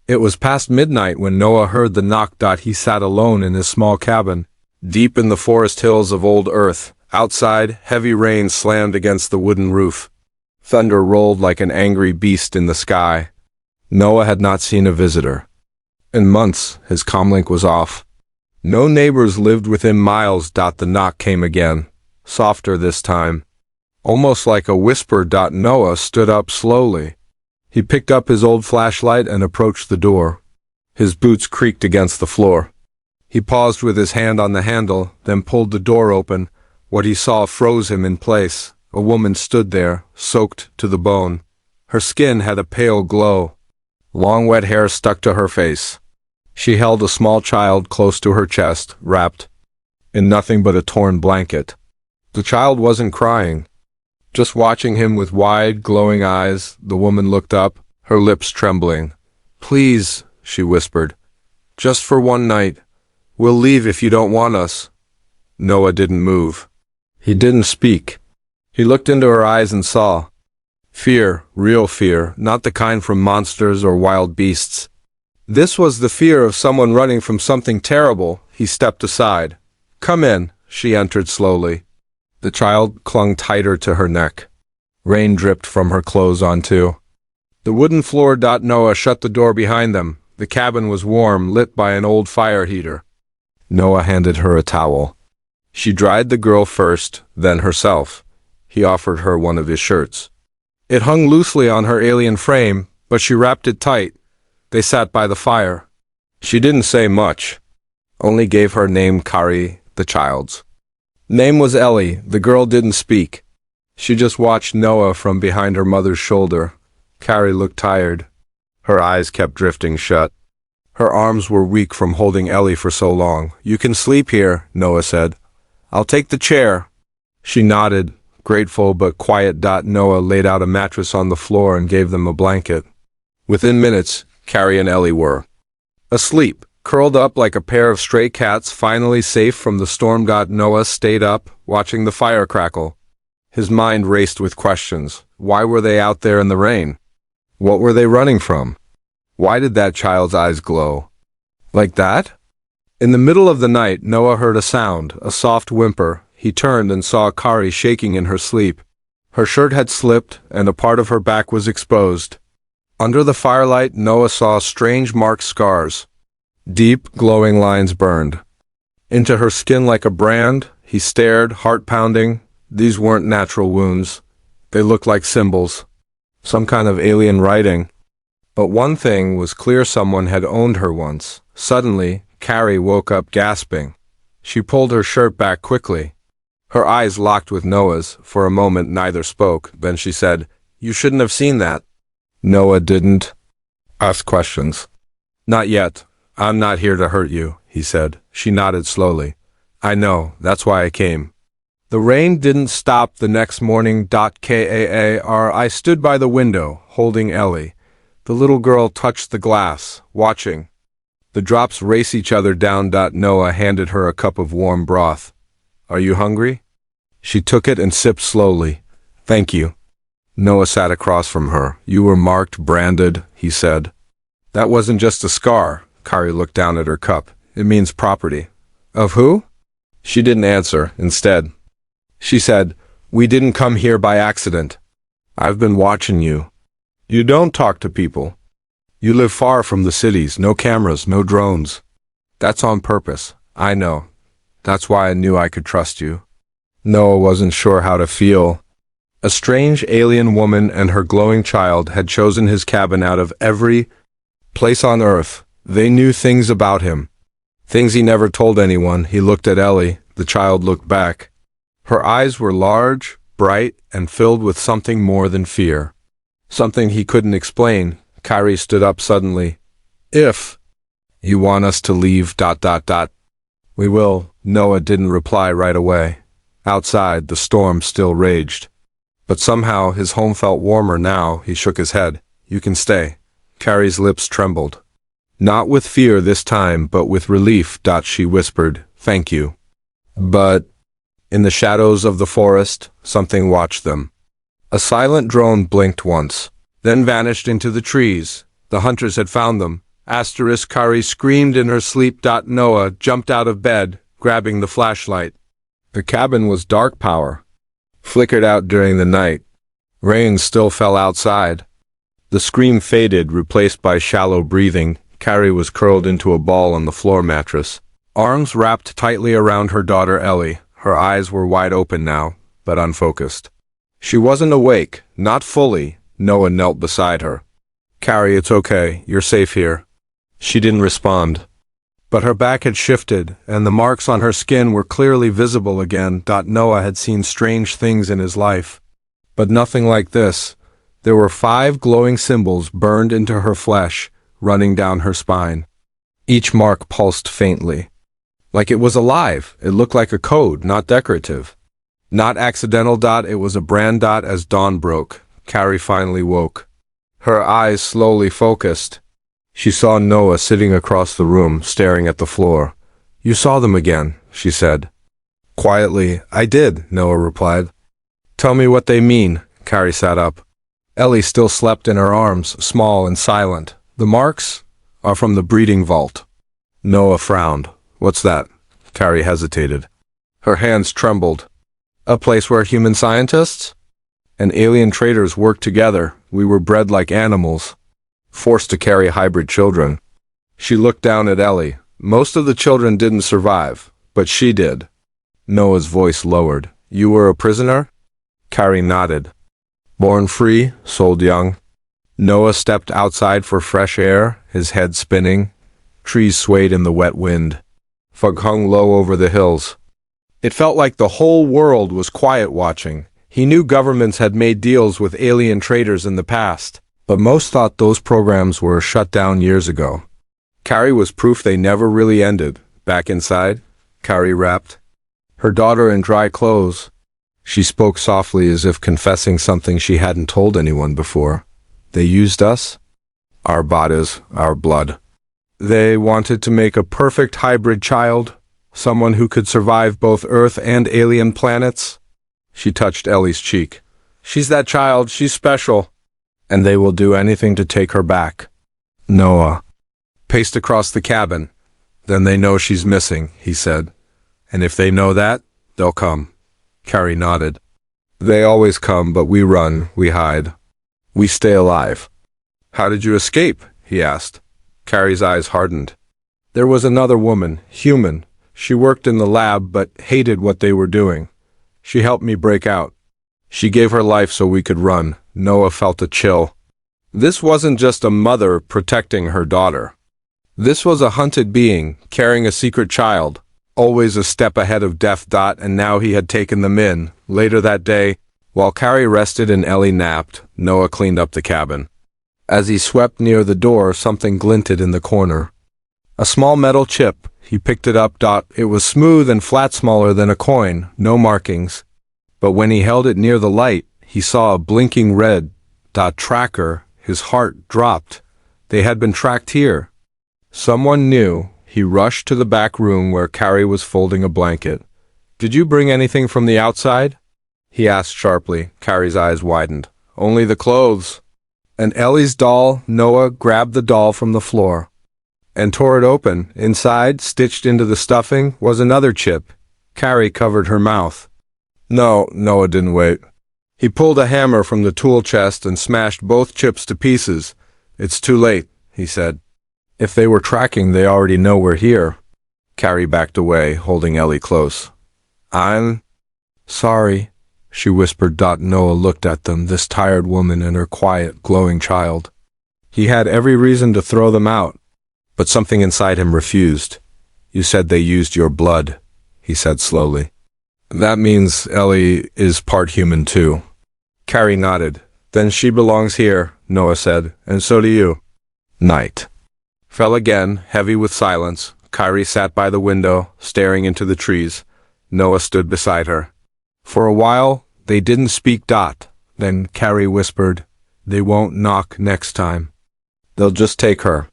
It was past midnight when Noah heard the knock. He sat alone in his small cabin, deep in the forest hills of old Earth. Outside, heavy rain slammed against the wooden roof. Thunder rolled like an angry beast in the sky. Noah had not seen a visitor. In months, his comlink was off. No neighbors lived within miles. The knock came again, softer this time. Almost like a whisper. Noah stood up slowly. He picked up his old flashlight and approached the door. His boots creaked against the floor. He paused with his hand on the handle, then pulled the door open. What he saw froze him in place. A woman stood there, soaked to the bone. Her skin had a pale glow. Long wet hair stuck to her face. She held a small child close to her chest, wrapped in nothing but a torn blanket. The child wasn't crying. Just watching him with wide, glowing eyes, the woman looked up, her lips trembling. "Please," she whispered. "Just for one night. We'll leave if you don't want us." Noah didn't move. He didn't speak. He looked into her eyes and saw fear, real fear, not the kind from monsters or wild beasts. This was the fear of someone running from something terrible. He stepped aside. "Come in," she entered slowly. The child clung tighter to her neck. Rain dripped from her clothes onto the wooden floor. Noah shut the door behind them. The cabin was warm, lit by an old fire heater. Noah handed her a towel. She dried the girl first, then herself. He offered her one of his shirts. It hung loosely on her alien frame, but she wrapped it tight. They sat by the fire. She didn't say much, only gave her name Kari, the child's. Name was Ellie. The girl didn't speak. She just watched Noah from behind her mother's shoulder. Kari looked tired. Her eyes kept drifting shut. Her arms were weak from holding Ellie for so long. "You can sleep here," Noah said. "I'll take the chair." She nodded, grateful but quiet. Noah laid out a mattress on the floor and gave them a blanket. Within minutes, Kari and Ellie were asleep, curled up like a pair of stray cats, finally safe from the storm. Noah stayed up, watching the fire crackle. His mind raced with questions. Why were they out there in the rain? What were they running from? Why did that child's eyes glow? Like that? In the middle of the night, Noah heard a sound, a soft whimper. He turned and saw Kari shaking in her sleep. Her shirt had slipped, and a part of her back was exposed. Under the firelight, Noah saw strange marked scars. Deep, glowing lines burned into her skin like a brand. He stared, heart pounding. These weren't natural wounds. They looked like symbols, some kind of alien writing. But one thing was clear: someone had owned her once. Suddenly, Kari woke up gasping. She pulled her shirt back quickly. Her eyes locked with Noah's. For a moment, neither spoke. Then she said, "You shouldn't have seen that." Noah didn't ask questions. "Not yet. I'm not here to hurt you," he said. She nodded slowly. "I know. That's why I came." The rain didn't stop the next morning. I stood by the window, holding Ellie. The little girl touched the glass, watching. The drops race each other down. Noah handed her a cup of warm broth. "Are you hungry?" She took it and sipped slowly. "Thank you." Noah sat across from her. "You were marked, branded," he said. "That wasn't just a scar." Kari looked down at her cup. "It means property." "Of who?" She didn't answer. Instead, she said, "We didn't come here by accident. I've been watching you. You don't talk to people. You live far from the cities, no cameras, no drones. That's on purpose. I know. That's why I knew I could trust you." Noah wasn't sure how to feel. A strange alien woman and her glowing child had chosen his cabin out of every place on Earth. They knew things about him, things he never told anyone. He looked at Ellie. The child looked back. Her eyes were large, bright, and filled with something more than fear. Something he couldn't explain. Kari stood up suddenly. "If you want us to leave, we will." Noah didn't reply right away. Outside, the storm still raged. But somehow his home felt warmer now. He shook his head. "You can stay." Kari's lips trembled. Not with fear this time, but with relief. She whispered, "Thank you." But in the shadows of the forest, something watched them. A silent drone blinked once, then vanished into the trees. The hunters had found them, Asterisk Kari screamed in her sleep. Noah jumped out of bed, grabbing the flashlight. The cabin was dark power, flickered out during the night. Rain still fell outside. The scream faded, replaced by shallow breathing. Kari was curled into a ball on the floor mattress, arms wrapped tightly around her daughter Ellie. Her eyes were wide open now, but unfocused. She wasn't awake, not fully. Noah knelt beside her. Kari, it's okay, you're safe here. She didn't respond. But her back had shifted, and the marks on her skin were clearly visible again. Noah had seen strange things in his life, but nothing like this. There were 5 glowing symbols burned into her flesh, running down her spine. Each mark pulsed faintly. Like it was alive. It looked like a code, not decorative. Not accidental. It was a brand. As dawn broke, Kari finally woke. Her eyes slowly focused. She saw Noah sitting across the room, staring at the floor. You saw them again, she said. Quietly, I did, Noah replied. Tell me what they mean. Kari sat up. Ellie still slept in her arms, small and silent. The marks are from the breeding vault. Noah frowned. What's that? Kari hesitated. Her hands trembled. A place where human scientists and alien traders work together. We were bred like animals, forced to carry hybrid children. She looked down at Ellie. Most of the children didn't survive, but she did. Noah's voice lowered. You were a prisoner? Kari nodded. Born free, sold young. Noah stepped outside for fresh air, his head spinning. Trees swayed in the wet wind. Fog hung low over the hills. It felt like the whole world was quiet watching. He knew governments had made deals with alien traders in the past, but most thought those programs were shut down years ago. Kari was proof they never really ended. Back inside, Kari rapped. Her daughter in dry clothes. She spoke softly as if confessing something she hadn't told anyone before. They used us? Our bodies, our blood. They wanted to make a perfect hybrid child, someone who could survive both Earth and alien planets. She touched Ellie's cheek. She's that child, she's special. And they will do anything to take her back. Noah paced across the cabin. Then they know she's missing, he said. And if they know that, they'll come. Kari nodded. They always come, but we run, we hide. We stay alive. How did you escape? He asked. Kari's eyes hardened. There was another woman, human. She worked in the lab, but hated what they were doing. She helped me break out. She gave her life so we could run. Noah felt a chill. This wasn't just a mother protecting her daughter. This was a hunted being, carrying a secret child, always a step ahead of death. And now he had taken them in. Later that day, while Kari rested and Ellie napped, Noah cleaned up the cabin. As he swept near the door, something glinted in the corner. A small metal chip. He picked it up. It was smooth and flat, smaller than a coin, no markings. But when he held it near the light, he saw a blinking red tracker. His heart dropped. They had been tracked here. Someone knew. He rushed to the back room where Kari was folding a blanket. Did you bring anything from the outside? He asked sharply. Kari's eyes widened. Only the clothes. And Ellie's doll. Noah grabbed the doll from the floor and tore it open. Inside, stitched into the stuffing, was another chip. Kari covered her mouth. No, Noah didn't wait. He pulled a hammer from the tool chest and smashed both chips to pieces. It's too late, he said. If they were tracking, they already know we're here. Kari backed away, holding Ellie close. I'm sorry, she whispered. Noah looked at them, this tired woman and her quiet, glowing child. He had every reason to throw them out, but something inside him refused. You said they used your blood, he said slowly. That means Ellie is part human too. Kari nodded. Then she belongs here, Noah said, and so do you. Night fell again, heavy with silence. Kari sat by the window, staring into the trees. Noah stood beside her. For a while, they didn't speak. Then Kari whispered, They won't knock next time. They'll just take her.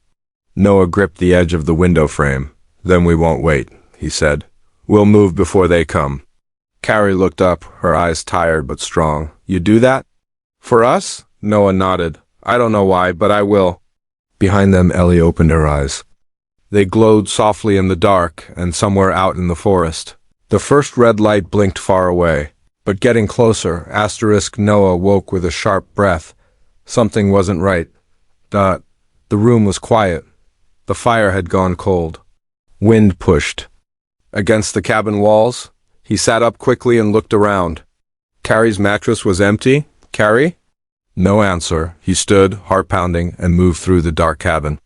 Noah gripped the edge of the window frame. Then we won't wait, he said. We'll move before they come. Kari looked up, her eyes tired but strong. You do that? For us? Noah nodded. I don't know why, but I will. Behind them, Ellie opened her eyes. They glowed softly in the dark and somewhere out in the forest. The first red light blinked far away, but getting closer, Noah woke with a sharp breath. Something wasn't right. The room was quiet. The fire had gone cold. Wind pushed against the cabin walls. He sat up quickly and looked around. Carrie's mattress was empty. Carrie? No answer. He stood, heart pounding, and moved through the dark cabin.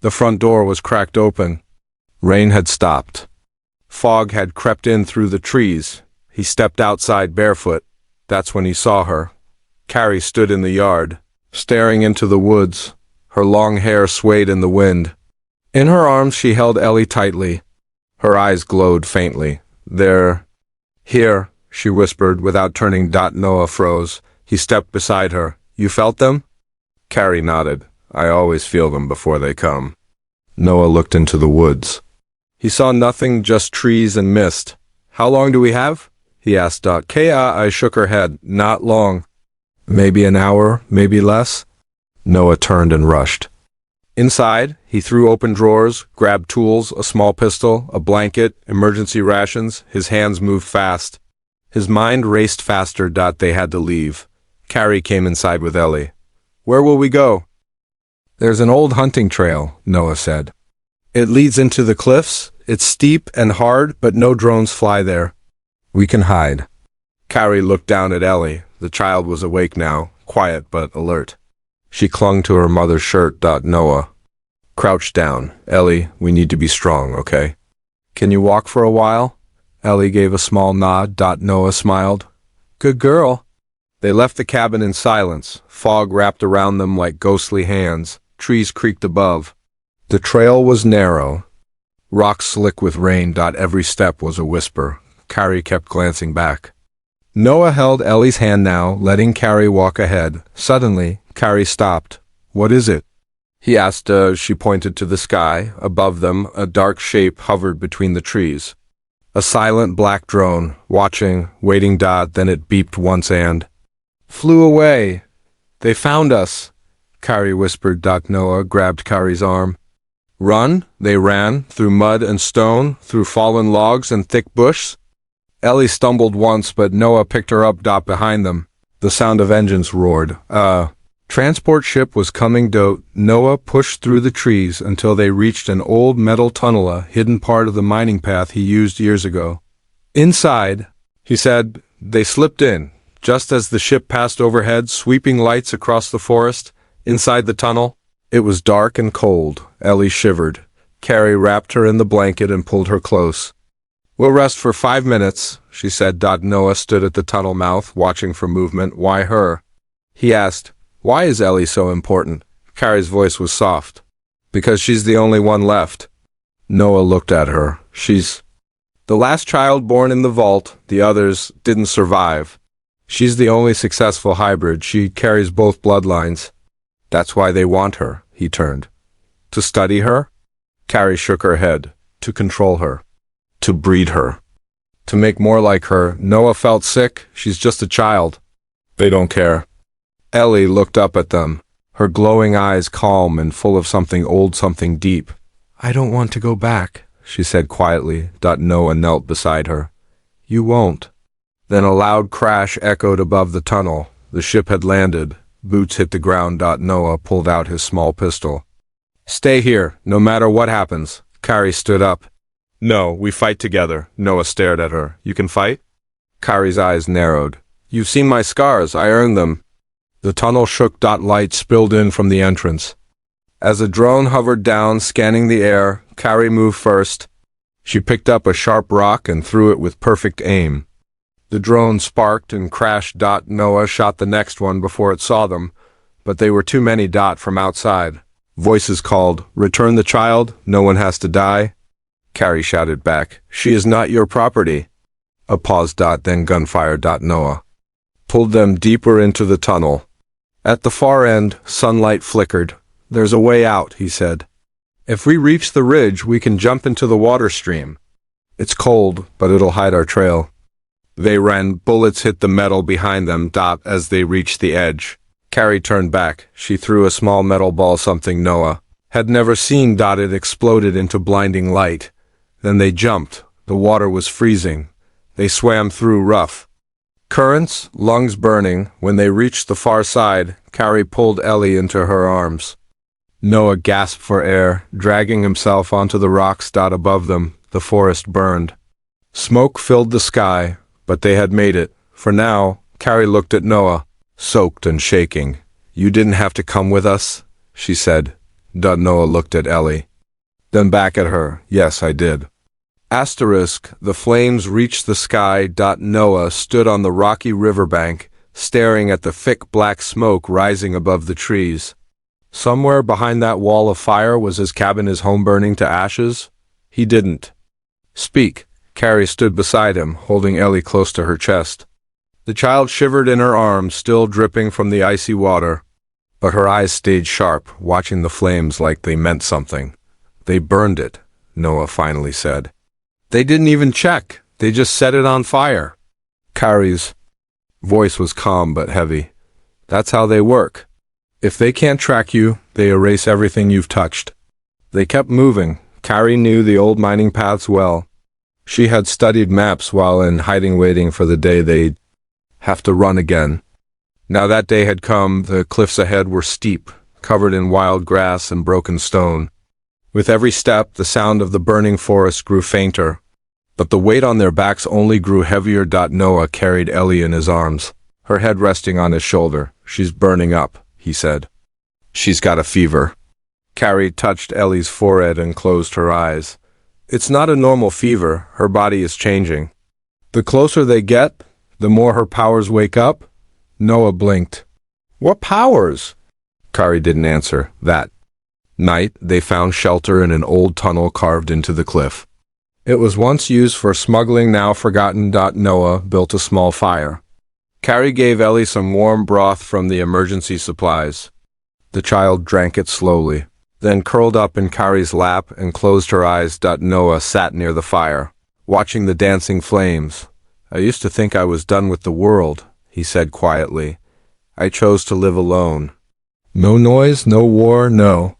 The front door was cracked open. Rain had stopped. Fog had crept in through the trees. He stepped outside barefoot. That's when he saw her. Carrie stood in the yard, staring into the woods. Her long hair swayed in the wind. In her arms she held Ellie tightly. Her eyes glowed faintly. "They're here," she whispered without turning. Noah froze. He stepped beside her. "You felt them?" Carrie nodded. "I always feel them before they come." Noah looked into the woods. He saw nothing, just trees and mist. "How long do we have?" he asked. I shook her head. "Not long. Maybe an hour, maybe less." Noah turned and rushed. Inside, he threw open drawers, grabbed tools, a small pistol, a blanket, emergency rations. His hands moved fast. His mind raced faster. They had to leave. Carrie came inside with Ellie. "Where will we go?" "There's an old hunting trail," Noah said. "It leads into the cliffs. It's steep and hard, but no drones fly there. We can hide." Carrie looked down at Ellie. The child was awake now, quiet but alert. She clung to her mother's shirt. Noah crouched down. "Ellie, we need to be strong, okay? Can you walk for a while?" Ellie gave a small nod. Noah smiled. "Good girl." They left the cabin in silence. Fog wrapped around them like ghostly hands. Trees creaked above. The trail was narrow, rocks slick with rain. Every step was a whisper. Carrie kept glancing back. Noah held Ellie's hand now, letting Carrie walk ahead. Suddenly, Carrie stopped. "What is it?" he asked. She pointed to the sky. Above them, a dark shape hovered between the trees. A silent black drone, watching, waiting. Then it beeped once and flew away. "They found us," Carrie whispered. Noah grabbed Carrie's arm. "Run?" They ran, through mud and stone, through fallen logs and thick bush. Ellie stumbled once, but Noah picked her up. Behind them, the sound of engines roared. Transport ship was coming. Noah pushed through the trees until they reached an old metal tunnel, a hidden part of the mining path he used years ago. "Inside," he said. They slipped in, just as the ship passed overhead, sweeping lights across the forest. Inside the tunnel, it was dark and cold. Ellie shivered. Carrie wrapped her in the blanket and pulled her close. "We'll rest for 5 minutes," she said. Noah stood at the tunnel mouth, watching for movement. "Why her?" he asked. "Why is Ellie so important?" Carrie's voice was soft. "Because she's the only one left." Noah looked at her. "She's the last child born in the vault. The others didn't survive. She's the only successful hybrid. She carries both bloodlines. That's why they want her." He turned. "To study her?" Carrie shook her head. "To control her. To breed her. To make more like her." Noah felt sick. "She's just a child. They don't care." Ellie looked up at them, her glowing eyes calm and full of something old, something deep. "I don't want to go back," she said quietly. Noah knelt beside her. "You won't." Then a loud crash echoed above the tunnel. The ship had landed. Boots hit the ground. Noah pulled out his small pistol. "Stay here, no matter what happens." Carrie stood up. "No, we fight together." Noah stared at her. "You can fight?" Carrie's eyes narrowed. "You've seen my scars. I earned them." The tunnel shook. Light spilled in from the entrance. As a drone hovered down, scanning the air, Carrie moved first. She picked up a sharp rock and threw it with perfect aim. The drone sparked and crashed. Noah shot the next one before it saw them, but they were too many. From outside, voices called, "Return the child. No one has to die." Carrie shouted back, "She is not your property." A pause. Then gunfire. Noah pulled them deeper into the tunnel. At the far end, sunlight flickered. "There's a way out," he said. "If we reach the ridge, we can jump into the water stream. It's cold, but it'll hide our trail." They ran. Bullets hit the metal behind them. As they reached the edge, Carrie turned back. She threw a small metal ball. "Something, Noah." had never seen. It exploded into blinding light. Then they jumped. The water was freezing. They swam through rough currents, lungs burning. When they reached the far side, Carrie pulled Ellie into her arms. Noah gasped for air, dragging himself onto the rocks. Above them, the forest burned. Smoke filled the sky, but they had made it. For now, Carrie looked at Noah, soaked and shaking. "You didn't have to come with us," she said. Noah looked at Ellie. Then back at her. "Yes, I did." The flames reached the sky. Noah stood on the rocky riverbank, staring at the thick black smoke rising above the trees. Somewhere behind that wall of fire was his cabin, his home burning to ashes. He didn't speak. Carrie stood beside him, holding Ellie close to her chest. The child shivered in her arms, still dripping from the icy water, but her eyes stayed sharp, watching the flames like they meant something. "They burned it," Noah finally said. "They didn't even check. They just set it on fire." Carrie's voice was calm but heavy. "That's how they work. If they can't track you, they erase everything you've touched." They kept moving. Carrie knew the old mining paths well. She had studied maps while in hiding, waiting for the day they'd have to run again. Now that day had come. The cliffs ahead were steep, covered in wild grass and broken stone. With every step, the sound of the burning forest grew fainter, but the weight on their backs only grew heavier. Noah carried Ellie in his arms, her head resting on his shoulder. "She's burning up," he said. "She's got a fever." Carrie touched Ellie's forehead and closed her eyes. "It's not a normal fever. Her body is changing. The closer they get, the more her powers wake up." Noah blinked. "What powers?" Carrie didn't answer. That night, they found shelter in an old tunnel carved into the cliff. It was once used for smuggling, now forgotten. Noah built a small fire. Carrie gave Ellie some warm broth from the emergency supplies. The child drank it slowly, then curled up in Carrie's lap and closed her eyes. Noah sat near the fire, watching the dancing flames. "I used to think I was done with the world," he said quietly. "I chose to live alone. No noise, no war, no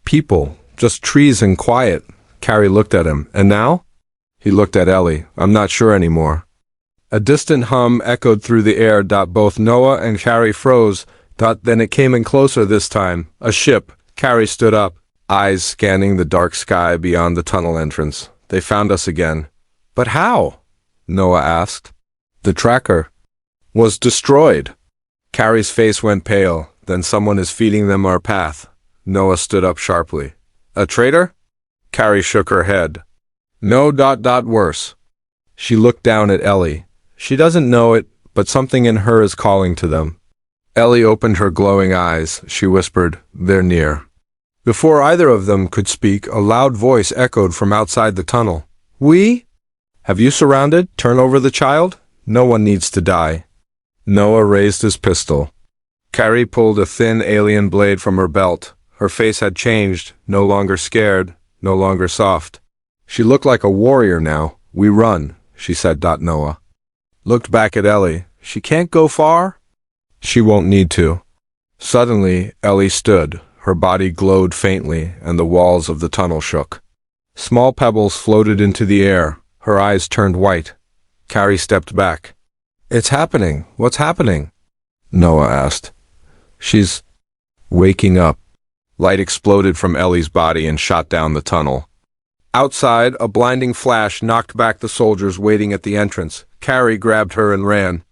people, just trees and quiet." Carrie looked at him. "And now?" He looked at Ellie. "I'm not sure anymore." A distant hum echoed through the air. Both Noah and Carrie froze. Then it came in closer this time. A ship. Carrie stood up, eyes scanning the dark sky beyond the tunnel entrance. "They found us again." "But how?" Noah asked. "The tracker was destroyed." Carrie's face went pale. "Then someone is feeding them our path." Noah stood up sharply. "A traitor?" Carrie shook her head. "No. Worse." She looked down at Ellie. "She doesn't know it, but something in her is calling to them." Ellie opened her glowing eyes. She whispered, "They're near." Before either of them could speak, a loud voice echoed from outside the tunnel. "We? Have you surrounded? Turn over the child? No one needs to die." Noah raised his pistol. Carrie pulled a thin alien blade from her belt. Her face had changed, no longer scared, no longer soft. She looked like a warrior now. "We run," she said. Noah looked back at Ellie. "She can't go far?" "She won't need to." Suddenly, Ellie stood. Her body glowed faintly, and the walls of the tunnel shook. Small pebbles floated into the air. Her eyes turned white. Carrie stepped back. "It's happening. What's happening?" Noah asked. "She's waking up." Light exploded from Ellie's body and shot down the tunnel. Outside, a blinding flash knocked back the soldiers waiting at the entrance. Carrie grabbed her and ran.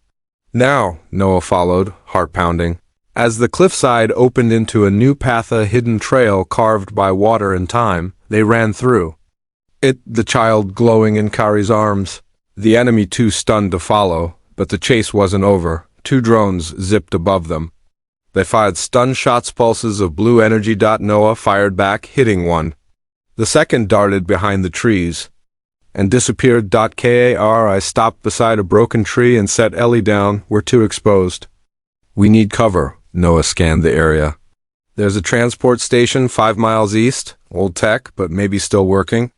"Now," Noah followed, heart pounding. As the cliffside opened into a new path, a hidden trail carved by water and time, they ran through. The child glowing in Carrie's arms. The enemy too stunned to follow, but the chase wasn't over. 2 drones zipped above them. They fired stun shots, pulses of blue energy. Noah fired back, hitting one. The second darted behind the trees and disappeared. I stopped beside a broken tree and set Ellie down. "We're too exposed." "We need cover." Noah scanned the area. "There's a transport station 5 miles east. Old tech, but maybe still working."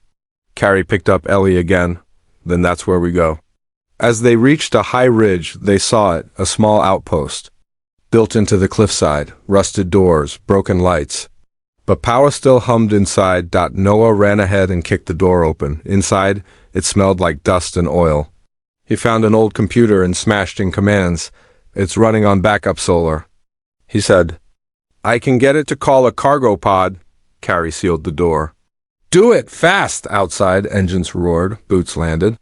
Carrie picked up Ellie again. "Then that's where we go." As they reached a high ridge, they saw it, a small outpost. Built into the cliffside, rusted doors, broken lights. But power still hummed inside. Noah ran ahead and kicked the door open. Inside, it smelled like dust and oil. He found an old computer and smashed in commands. It's running on backup solar. He said, I can get it to call a cargo pod. Carrie sealed the door. Do it, fast! Outside, engines roared. Boots landed.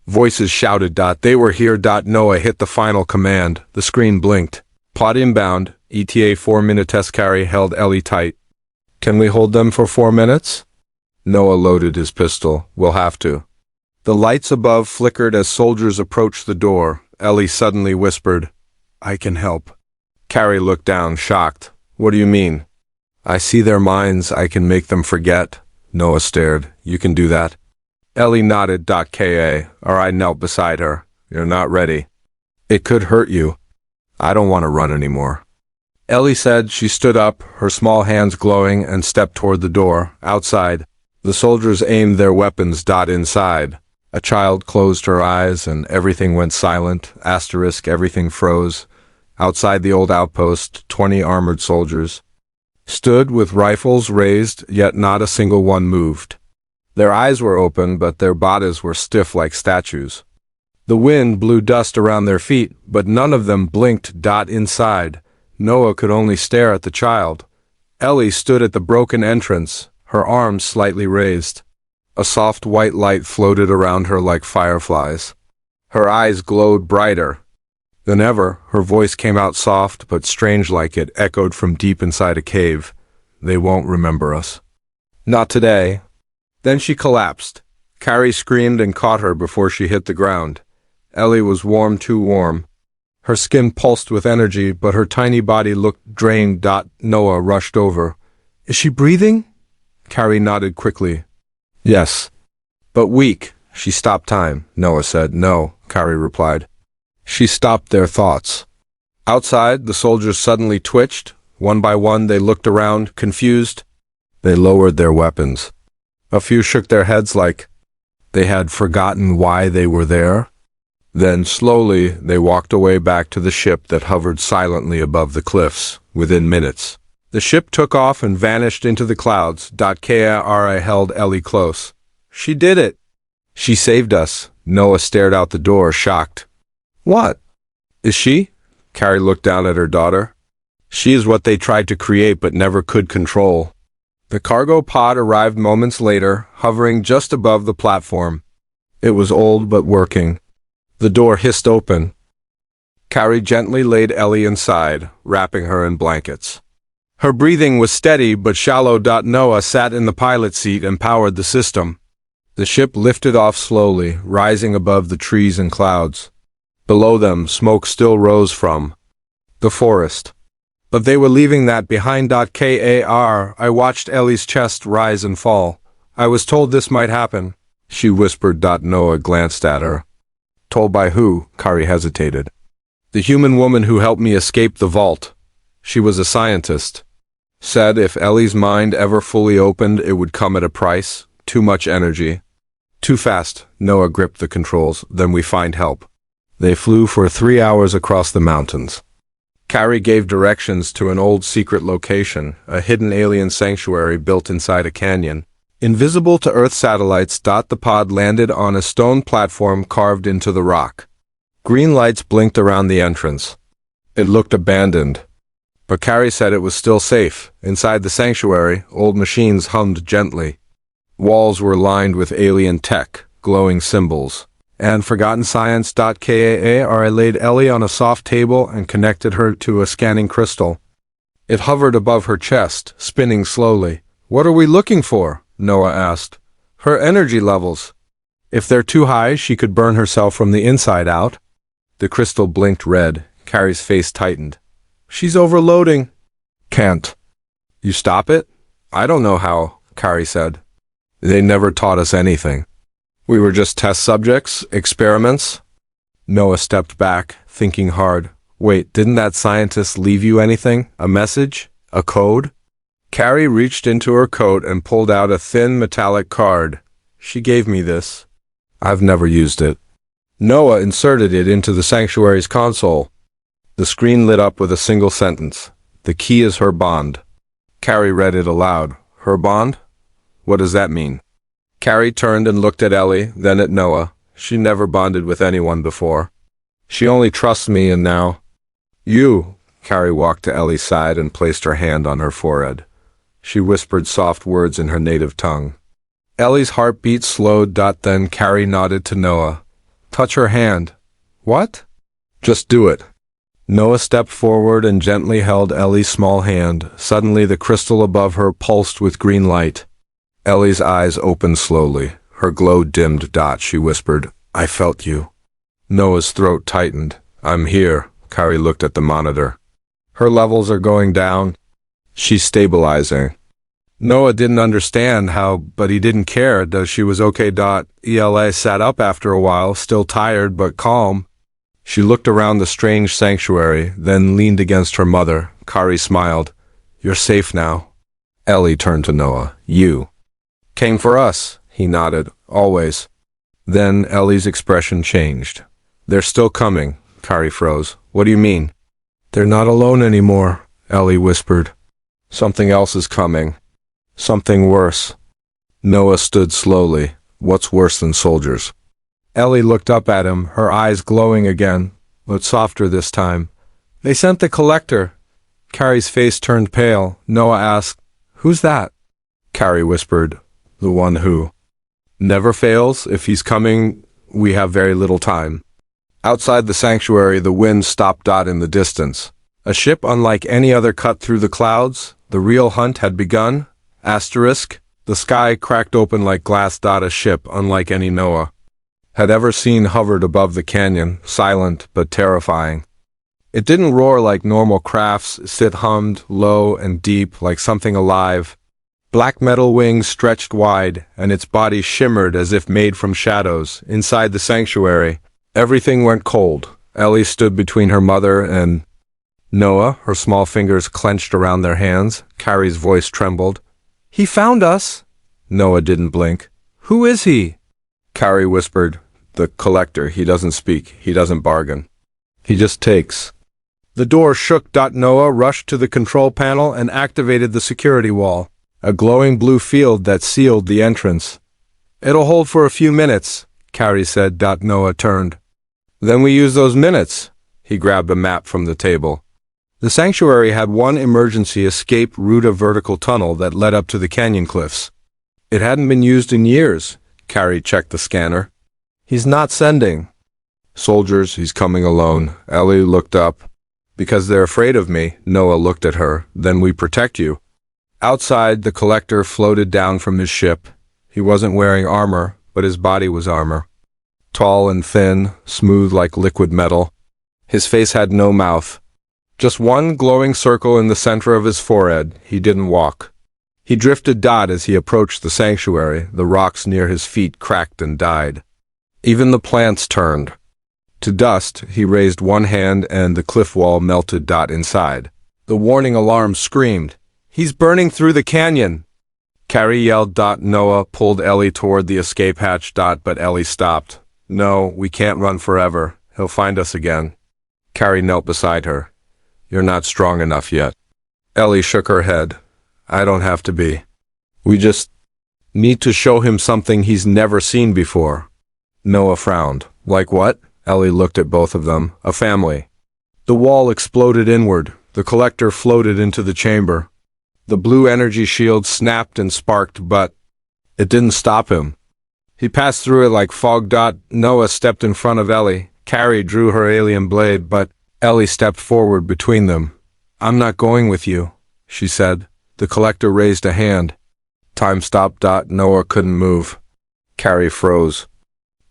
Voices shouted. They were here. Noah hit the final command. The screen blinked. Pod inbound. ETA 4-minute test. Carrie held Ellie tight. Can we hold them for 4 minutes? Noah loaded his pistol. We'll have to. The lights above flickered as soldiers approached the door. Ellie suddenly whispered, I can help. Carrie looked down, shocked. What do you mean? I see their minds. I can make them forget. Noah stared. You can do that? Ellie nodded. Ka. I knelt beside her. You're not ready. It could hurt you. I don't want to run anymore. Ellie said. She stood up, her small hands glowing, and stepped toward the door. Outside, the soldiers aimed their weapons. Inside, a child closed her eyes and everything went silent. Everything froze. Outside the old outpost, 20 armored soldiers stood with rifles raised, yet not a single one moved. Their eyes were open, but their bodies were stiff like statues. The wind blew dust around their feet, but none of them blinked. Inside, Noah could only stare at the child. Ellie stood at the broken entrance, her arms slightly raised. A soft white light floated around her like fireflies. Her eyes glowed brighter than ever. Her voice came out soft but strange, like it echoed from deep inside a cave. They won't remember us. Not today. Then she collapsed. Carrie screamed and caught her before she hit the ground. Ellie was warm, too warm. Her skin pulsed with energy, but her tiny body looked drained. Noah rushed over. Is she breathing? Carrie nodded quickly. Yes. But weak. She stopped time. Noah said. No, Carrie replied. She stopped their thoughts. Outside, the soldiers suddenly twitched. One by one, they looked around, confused. They lowered their weapons. A few shook their heads like they had forgotten why they were there. Then, slowly, they walked away back to the ship that hovered silently above the cliffs. Within minutes, the ship took off and vanished into the clouds. Kara held Ellie close. She did it. She saved us. Noah stared out the door, shocked. What? Is she? Carrie looked down at her daughter. She is what they tried to create but never could control. The cargo pod arrived moments later, hovering just above the platform. It was old but working. The door hissed open. Carrie gently laid Ellie inside, wrapping her in blankets. Her breathing was steady but shallow. Noah sat in the pilot seat and powered the system. The ship lifted off slowly, rising above the trees and clouds. Below them, smoke still rose from the forest. But they were leaving that behind. I watched Ellie's chest rise and fall. I was told this might happen, she whispered. Noah glanced at her. Told by who? Carrie hesitated. The human woman who helped me escape the vault. She was a scientist. Said if Ellie's mind ever fully opened, it would come at a price. Too much energy. Too fast. Noah gripped the controls. Then we find help. They flew for 3 hours across the mountains. Carrie gave directions to an old secret location, a hidden alien sanctuary built inside a canyon. Invisible to Earth satellites. The pod landed on a stone platform carved into the rock. Green lights blinked around the entrance. It looked abandoned. But Carrie said it was still safe. Inside the sanctuary, old machines hummed gently. Walls were lined with alien tech, glowing symbols, and forgotten science. I laid Ellie on a soft table and connected her to a scanning crystal. It hovered above her chest, spinning slowly. What are we looking for? Noah asked. Her energy levels. If they're too high, she could burn herself from the inside out. The crystal blinked red. Carrie's face tightened. She's overloading. Can't you stop it? I don't know how, Carrie said. They never taught us anything. We were just test subjects, experiments. Noah stepped back, thinking hard. Wait, didn't that scientist leave you anything? A message? A code? Carrie reached into her coat and pulled out a thin metallic card. She gave me this. I've never used it. Noah inserted it into the sanctuary's console. The screen lit up with a single sentence. The key is her bond. Carrie read it aloud. Her bond? What does that mean? Carrie turned and looked at Ellie, then at Noah. She never bonded with anyone before. She only trusts me, and now... You! Carrie walked to Ellie's side and placed her hand on her forehead. She whispered soft words in her native tongue. Ellie's heartbeat slowed. Then Carrie nodded to Noah. Touch her hand. What? Just do it. Noah stepped forward and gently held Ellie's small hand. Suddenly the crystal above her pulsed with green light. Ellie's eyes opened slowly. Her glow dimmed. She whispered, I felt you. Noah's throat tightened. I'm here. Carrie looked at the monitor. Her levels are going down. She's stabilizing. Noah didn't understand how, but he didn't care. She was okay. Ela sat up after a while, still tired but calm. She looked around the strange sanctuary, then leaned against her mother. Carrie smiled. You're safe now. Ellie turned to Noah. You came for us. He nodded. Always. Then Ellie's expression changed. They're still coming. Carrie froze. What do you mean? They're not alone anymore, Ellie whispered. Something else is coming. Something worse. Noah stood slowly. What's worse than soldiers? Ellie looked up at him, her eyes glowing again, but softer this time. They sent the collector. Carrie's face turned pale. Noah asked, Who's that? Carrie whispered, The one who never fails. If he's coming, we have very little time. Outside the sanctuary, the wind stopped. In the distance. A ship unlike any other cut through the clouds. The real hunt had begun. The sky cracked open like glass. A ship unlike any Noah had ever seen hovered above the canyon, silent but terrifying. It didn't roar like normal crafts. It hummed, low and deep, like something alive. Black metal wings stretched wide, and its body shimmered as if made from shadows. Inside the sanctuary, everything went cold. Ellie stood between her mother and Noah, her small fingers clenched around their hands. Carrie's voice trembled. He found us. Noah didn't blink. Who is he? Carrie whispered. The collector. He doesn't speak. He doesn't bargain. He just takes. The door shook. Noah rushed to the control panel and activated the security wall, a glowing blue field that sealed the entrance. It'll hold for a few minutes, Carrie said. Noah turned. Then we use those minutes. He grabbed a map from the table. The sanctuary had one emergency escape route, a vertical tunnel that led up to the canyon cliffs. It hadn't been used in years. Carrie checked the scanner. He's not sending. Soldiers, he's coming alone. Ellie looked up. Because they're afraid of me. Noah looked at her. Then we protect you. Outside, the collector floated down from his ship. He wasn't wearing armor, but his body was armor. Tall and thin, smooth like liquid metal. His face had no mouth. Just one glowing circle in the center of his forehead. He didn't walk. He drifted. As he approached the sanctuary, the rocks near his feet cracked and died. Even the plants turned to dust. He raised one hand and the cliff wall melted. Inside, the warning alarm screamed. He's burning through the canyon. Carrie yelled. Noah pulled Ellie toward the escape hatch. But Ellie stopped. No, we can't run forever. He'll find us again. Carrie knelt beside her. You're not strong enough yet. Ellie shook her head. I don't have to be. We just need to show him something he's never seen before. Noah frowned. Like what? Ellie looked at both of them. A family. The wall exploded inward. The collector floated into the chamber. The blue energy shield snapped and sparked, but it didn't stop him. He passed through it like fog. Noah stepped in front of Ellie. Carrie drew her alien blade, but Ellie stepped forward between them. I'm not going with you, she said. The collector raised a hand. Time stopped. Noah couldn't move. Carrie froze.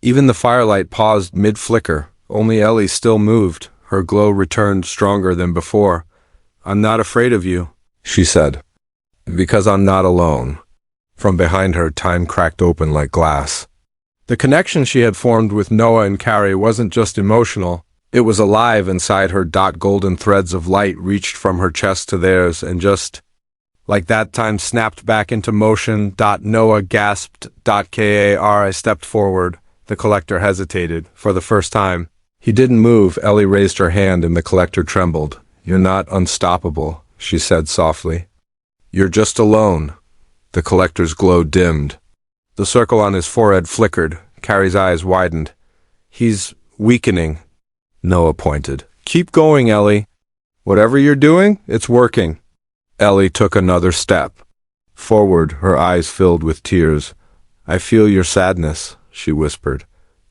Even the firelight paused mid-flicker. Only Ellie still moved. Her glow returned stronger than before. I'm not afraid of you, she said. Because I'm not alone. From behind her, time cracked open like glass. The connection she had formed with Noah and Carrie wasn't just emotional. It was alive inside her. Golden threads of light reached from her chest to theirs, and just like that, time snapped back into motion. Noah gasped. I stepped forward. The collector hesitated. For the first time, he didn't move. Ellie raised her hand and the collector trembled. You're not unstoppable, she said softly. You're just alone. The collector's glow dimmed. The circle on his forehead flickered. Carrie's eyes widened. He's weakening. Noah pointed. Keep going, Ellie. Whatever you're doing, it's working. Ellie took another step. Forward, her eyes filled with tears. I feel your sadness, she whispered.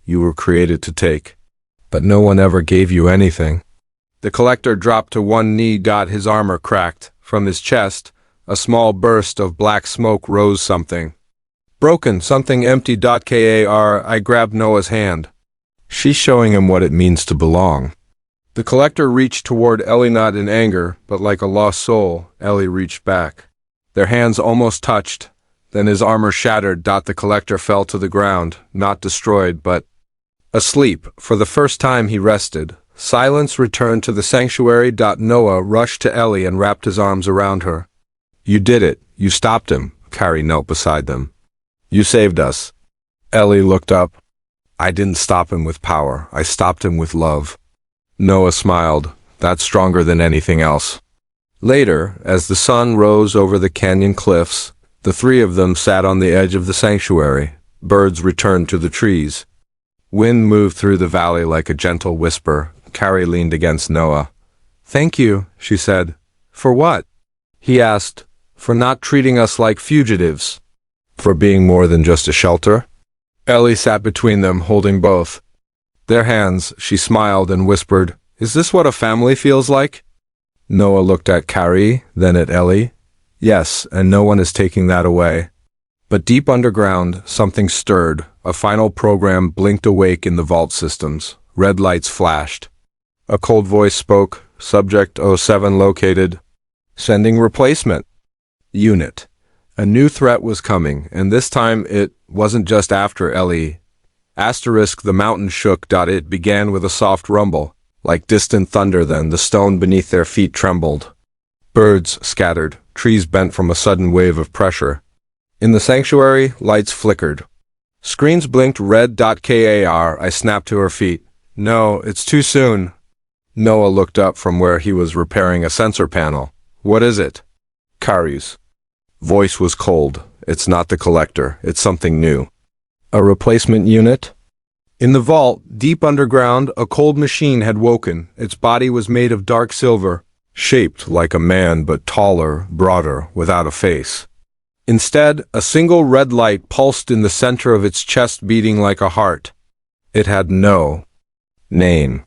You were created to take. But no one ever gave you anything. The collector dropped to one knee. His armor cracked. From his chest, a small burst of black smoke rose. Something broken, something empty. I grabbed Noah's hand. She's showing him what it means to belong. The collector reached toward Ellie, not in anger, but like a lost soul. Ellie reached back. Their hands almost touched. Then his armor shattered. The collector fell to the ground, not destroyed, but asleep. For the first time he rested. Silence returned to the sanctuary. Noah rushed to Ellie and wrapped his arms around her. You did it. You stopped him. Carrie knelt beside them. You saved us. Ellie looked up. I didn't stop him with power. I stopped him with love. Noah smiled. That's stronger than anything else. Later, as the sun rose over the canyon cliffs, the three of them sat on the edge of the sanctuary. Birds returned to the trees. Wind moved through the valley like a gentle whisper. Carrie leaned against Noah. Thank you, she said. For what? He asked. For not treating us like fugitives. For being more than just a shelter? Ellie sat between them, holding both. Their hands, she smiled and whispered, Is this what a family feels like? Noah looked at Carrie, then at Ellie. Yes, and no one is taking that away. But deep underground, something stirred. A final program blinked awake in the vault systems. Red lights flashed. A cold voice spoke. Subject 07 located. Sending replacement. Unit. A new threat was coming, and this time it wasn't just after Ellie. Asterisk, the mountain shook. It began with a soft rumble. Like distant thunder, then the stone beneath their feet trembled. Birds scattered. Trees bent from a sudden wave of pressure. In the sanctuary, lights flickered. Screens blinked red. I snapped to her feet. No, it's too soon. Noah looked up from where he was repairing a sensor panel. What is it? Carrie's voice was cold. It's not the collector. It's something new. A replacement unit? In the vault, deep underground, a cold machine had woken. Its body was made of dark silver, shaped like a man but taller, broader, without a face. Instead, a single red light pulsed in the center of its chest, beating like a heart. It had no name.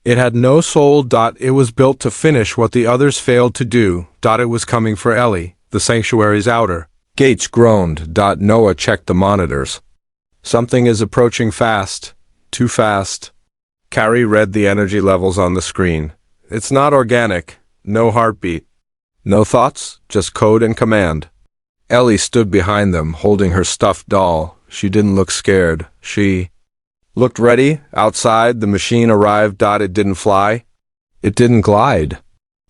It had no soul. It was built to finish what the others failed to do. It was coming for Ellie, the sanctuary's outer gates groaned. Noah checked the monitors. Something is approaching fast. Too fast. Carrie read the energy levels on the screen. It's not organic. No heartbeat. No thoughts, just code and command. Ellie stood behind them, holding her stuffed doll. She didn't look scared. She looked ready. Outside, the machine arrived. It didn't fly. It didn't glide.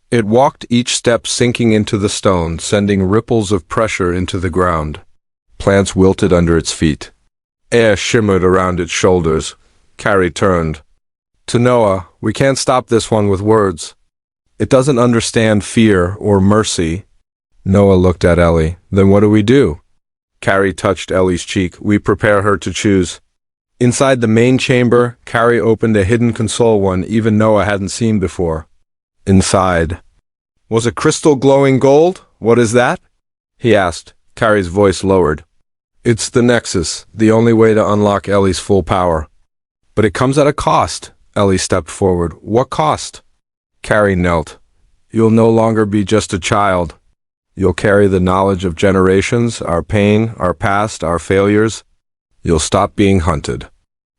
It walked, each step sinking into the stone, sending ripples of pressure into the ground. Plants wilted under its feet. Air shimmered around its shoulders. Carrie turned to Noah. We can't stop this one with words. It doesn't understand fear or mercy. Noah looked at Ellie. Then what do we do? Carrie touched Ellie's cheek. We prepare her to choose. Inside the main chamber, Carrie opened a hidden console one even Noah hadn't seen before. Inside was a crystal glowing gold. What is that? He asked. Carrie's voice lowered. It's the Nexus, the only way to unlock Ellie's full power. But it comes at a cost. Ellie stepped forward. What cost? Carrie knelt. You'll no longer be just a child. You'll carry the knowledge of generations, our pain, our past, our failures. You'll stop being hunted.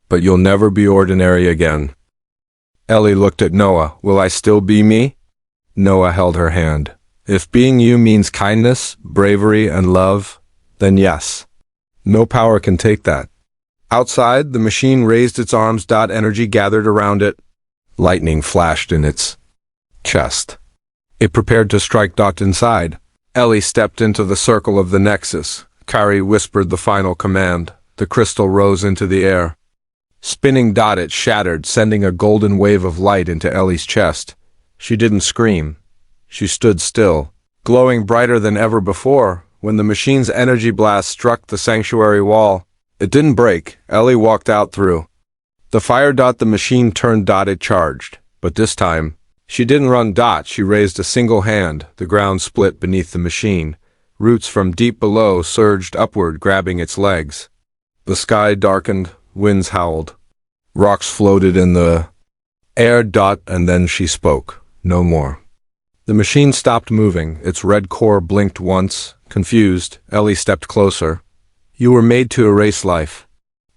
But you'll never be ordinary again. Ellie looked at Noah. Will I still be me? Noah held her hand. If being you means kindness, bravery, and love, then yes. No power can take that. Outside, the machine raised its arms. Energy gathered around it. Lightning flashed in its chest. It prepared to strike. Inside. Ellie stepped into the circle of the Nexus. Carrie whispered the final command. The crystal rose into the air. Spinning. It shattered, sending a golden wave of light into Ellie's chest. She didn't scream. She stood still, glowing brighter than ever before. When the machine's energy blast struck the sanctuary wall, it didn't break. Ellie walked out through the fire. The machine turned. It charged, but this time, she didn't run. She raised a single hand. The ground split beneath the machine. Roots from deep below surged upward, grabbing its legs. The sky darkened, winds howled. Rocks floated in the air. And then she spoke. No more. The machine stopped moving. Its red core blinked once. Confused, Ellie stepped closer. You were made to erase life.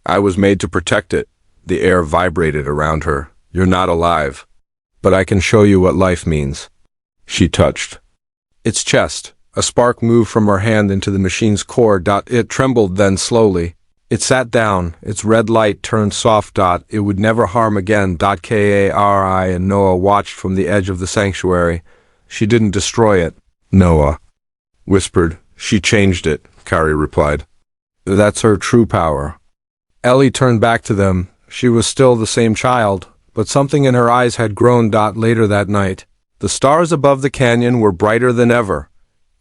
I was made to protect it. The air vibrated around her. You're not alive. But I can show you what life means. She touched its chest. A spark moved from her hand into the machine's core. It trembled, then slowly. It sat down. Its red light turned soft. It would never harm again. Kari and Noah watched from the edge of the sanctuary. She didn't destroy it. Noah whispered. She changed it, Kari replied. That's her true power. Ellie turned back to them. She was still the same child, but something in her eyes had grown. Later that night, the stars above the canyon were brighter than ever.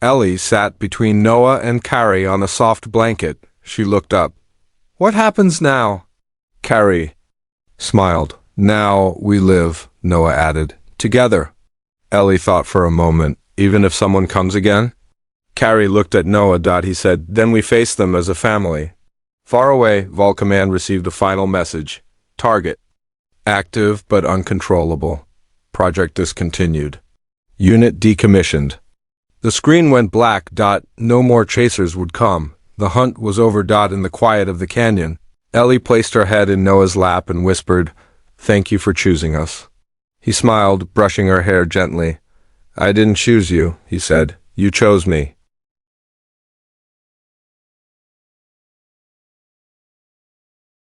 Ellie sat between Noah and Kari on a soft blanket. She looked up. What happens now? Kari smiled. Now we live, Noah added. Together. Ellie thought for a moment. Even if someone comes again? Kari looked at Noah. He said, then we face them as a family. Far away, Vol Command received a final message. Target. Active but uncontrollable. Project discontinued. Unit decommissioned. The screen went black. No more chasers would come. The hunt was over. In the quiet of the canyon, Ellie placed her head in Noah's lap and whispered, Thank you for choosing us. He smiled, brushing her hair gently. I didn't choose you, he said. You chose me.